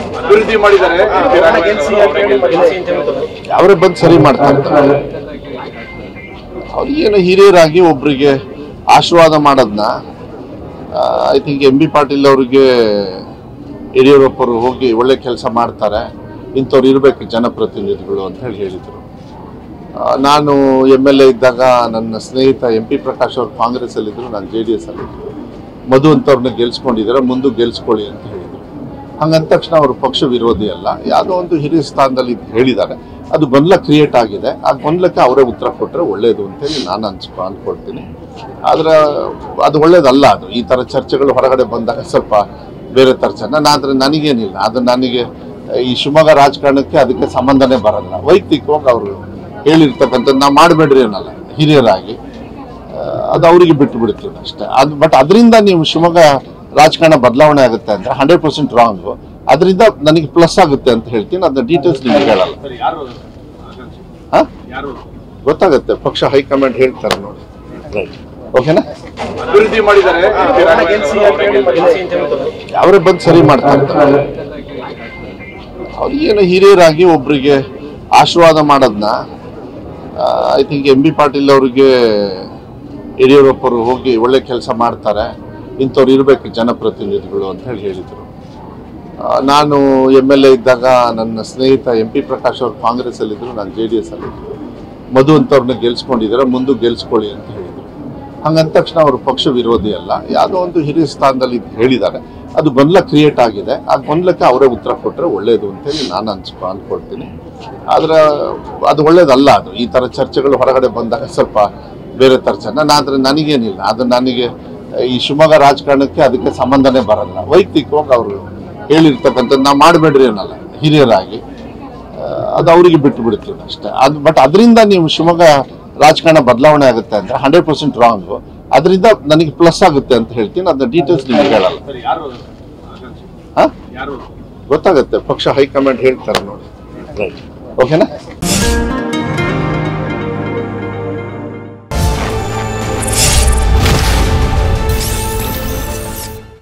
ಅಭಿವೃದ್ಧಿ ಮಾಡಿದ್ದಾರೆ ಅವರೇ ಬಂದು ಸರಿ ಮಾಡ್ತಾ ಇರ್ತಾರೆ. ಅವ್ರಿಗೇನು ಹಿರಿಯರಾಗಿ ಒಬ್ಬರಿಗೆ ಆಶೀರ್ವಾದ ಮಾಡೋದನ್ನ I think M B Patil ಅವರಿಗೆ ಯಡಿಯೂರಪ್ಪರು ಹೋಗಿ ಒಳ್ಳೆ ಕೆಲಸ ಮಾಡ್ತಾರೆ, ಇಂಥವ್ರು ಇರಬೇಕು ಜನಪ್ರತಿನಿಧಿಗಳು ಅಂತ ಹೇಳಿದರು. ನಾನು MLA ಇದ್ದಾಗ ನನ್ನ ಸ್ನೇಹಿತ MP ಪ್ರಕಾಶ್ ಅವರು ಕಾಂಗ್ರೆಸ್ಸಲ್ಲಿದ್ದರು, ನಾನು JDS ಅಲ್ಲಿದ್ದರು. ಮಧು ಅಂತವ್ರನ್ನ ಗೆಲ್ಸ್ಕೊಂಡಿದ್ದಾರೆ, ಮುಂದೆ ಗೆಲ್ಸ್ಕೊಳ್ಳಿ ಅಂತ ಹೇಳಿದರು. ಹಂಗಂದ ತಕ್ಷಣ ಅವರು ಪಕ್ಷ ವಿರೋಧಿ ಅಲ್ಲ, ಯಾವುದೋ ಒಂದು ಹಿರಿಯ ಸ್ಥಾನದಲ್ಲಿ ಹೇಳಿದ್ದಾರೆ. ಅದು ಗೊಂದಲ ಕ್ರಿಯೇಟ್ ಆಗಿದೆ. ಆ ಗೊಂದಲಕ್ಕೆ ಅವರೇ ಉತ್ತರ ಕೊಟ್ಟರೆ ಒಳ್ಳೆಯದು ಅಂತೇಳಿ ನಾನು ಅಂದ್ಕೊಳ್ತೀನಿ. ಆದರೆ ಅದು ಒಳ್ಳೇದಲ್ಲ. ಅದು ಈ ಥರ ಚರ್ಚೆಗಳು ಹೊರಗಡೆ ಬಂದಾಗ ಸ್ವಲ್ಪ ಬೇರೆ ಥರ ಆದರೆ ನನಗೇನಿಲ್ಲ. ಅದು ನನಗೆ ಈ ಶಿವಮೊಗ್ಗ ರಾಜಕಾರಣಕ್ಕೆ ಅದಕ್ಕೆ ಸಂಬಂಧನೇ ಬರಲ್ಲ. ವೈಯಕ್ತಿಕವಾಗಿ ಅವರು ಹೇಳಿರ್ತಕ್ಕಂಥದ್ದು ನಾವು ಮಾಡಬೇಡ್ರಿ ಅನ್ನಲ್ಲ, ಹಿರಿಯರಾಗಿ ಅದು ಅವರಿಗೆ ಬಿಟ್ಟು ಬಿಡ್ತೀವಿ ಅಷ್ಟೇ. ಅದು ಬಟ್ ಅದರಿಂದ ನೀವು ಶಿವಮೊಗ್ಗ ರಾಜಕಾರಣ ಬದಲಾವಣೆ ಆಗುತ್ತೆ ಅಂದರೆ 100% ರಾಂಗು. ಅದರಿಂದ ನನಗೆ ಪ್ಲಸ್ ಆಗುತ್ತೆ ಅಂತ ಹೇಳ್ತೀನಿ. ಅದನ್ನ ಡೀಟೇಲ್ಸ್ ನಿಮಗೆ ಹೇಳಲ್ಲ. ಗೊತ್ತಾಗುತ್ತೆ, ಪಕ್ಷ ಹೈಕಮಾಂಡ್ ಹೇಳ್ತಾರೆ ನೋಡಿ. ರೈಟ್, ಓಕೆನಾ? ಅಭಿವೃದ್ಧಿ ಮಾಡಿದ್ದಾರೆ ಅವರೇ ಬಂದು ಸರಿ ಮಾಡ್ತಾ ಇರ್ತಾರೆ. ಅವ್ರಿಗೇನು ಹಿರಿಯರಾಗಿ ಒಬ್ಬರಿಗೆ ಆಶೀರ್ವಾದ ಮಾಡೋದನ್ನ I think M B Patil ಅವರಿಗೆ ಯಡಿಯೂರಪ್ಪರು ಹೋಗಿ ಒಳ್ಳೆ ಕೆಲಸ ಮಾಡ್ತಾರೆ, ಇಂಥವ್ರು ಇರಬೇಕು ಜನಪ್ರತಿನಿಧಿಗಳು ಅಂತ ಹೇಳಿದರು. ನಾನು MLA ಇದ್ದಾಗ ನನ್ನ ಸ್ನೇಹಿತ MP ಪ್ರಕಾಶ್ ಅವರು ಕಾಂಗ್ರೆಸ್ಸಲ್ಲಿದ್ದರು, ನಾನು JDS ಅಲ್ಲಿದ್ದರು. ಮಧು ಅಂತವ್ರನ್ನ ಗೆಲ್ಸ್ಕೊಂಡಿದ್ದಾರೆ, ಮುಂದೆ ಗೆಲ್ಸ್ಕೊಳ್ಳಿ ಅಂತ ಹೇಳಿದರು. ಹಂಗಂದ ತಕ್ಷಣ ಅವರು ಪಕ್ಷ ವಿರೋಧಿ ಅಲ್ಲ, ಯಾವುದೋ ಒಂದು ಹಿರಿಯ ಸ್ಥಾನದಲ್ಲಿ ಹೇಳಿದ್ದಾರೆ. ಅದು ಗೊಂದಲ ಕ್ರಿಯೇಟ್ ಆಗಿದೆ. ಆ ಗೊಂದಲಕ್ಕೆ ಅವರೇ ಉತ್ತರ ಕೊಟ್ಟರೆ ಒಳ್ಳೆಯದು ಅಂತೇಳಿ ನಾನು ಅಂದ್ಕೊಳ್ತೀನಿ. ಆದರೆ ಅದು ಒಳ್ಳೇದಲ್ಲ. ಅದು ಈ ಥರ ಚರ್ಚೆಗಳು ಹೊರಗಡೆ ಬಂದಾಗ ಸ್ವಲ್ಪ ಬೇರೆ ಥರ ಆದರೆ ನನಗೇನಿಲ್ಲ. ಅದು ನನಗೆ ಈ ಶಿವಮೊಗ್ಗ ರಾಜಕಾರಣಕ್ಕೆ ಅದಕ್ಕೆ ಸಂಬಂಧನೇ ಬರಲ್ಲ. ವೈಯಕ್ತಿಕವಾಗಿ ಅವರು ಹೇಳಿರ್ತಕ್ಕಂಥದ್ದು ನಾವು ಮಾಡಬೇಡ್ರಿ ಅನ್ನಲ್ಲ, ಹಿರಿಯರಾಗಿ ಅದು ಅವರಿಗೆ ಬಿಟ್ಟು ಬಿಡ್ತೀವಿ ಅಷ್ಟೇ. ಅದು ಬಟ್ ಅದರಿಂದ ನೀವು ಶಿವಮೊಗ್ಗ ರಾಜಕಾರಣ ಬದಲಾವಣೆ ಆಗುತ್ತೆ ಅಂದರೆ 100% ರಾಂಗು. ಅದರಿಂದ ನನಗೆ ಪ್ಲಸ್ ಆಗುತ್ತೆ ಅಂತ ಹೇಳ್ತೀನಿ. ಅದನ್ನ ಡೀಟೇಲ್ಸ್ ನಿಮಗೆ ಹೇಳಲ್ಲ. ಗೊತ್ತಾಗುತ್ತೆ, ಪಕ್ಷ ಹೈಕಮಾಂಡ್ ಹೇಳ್ತಾರೆ ನೋಡಿ. ರೈಟ್, ಓಕೆನಾ?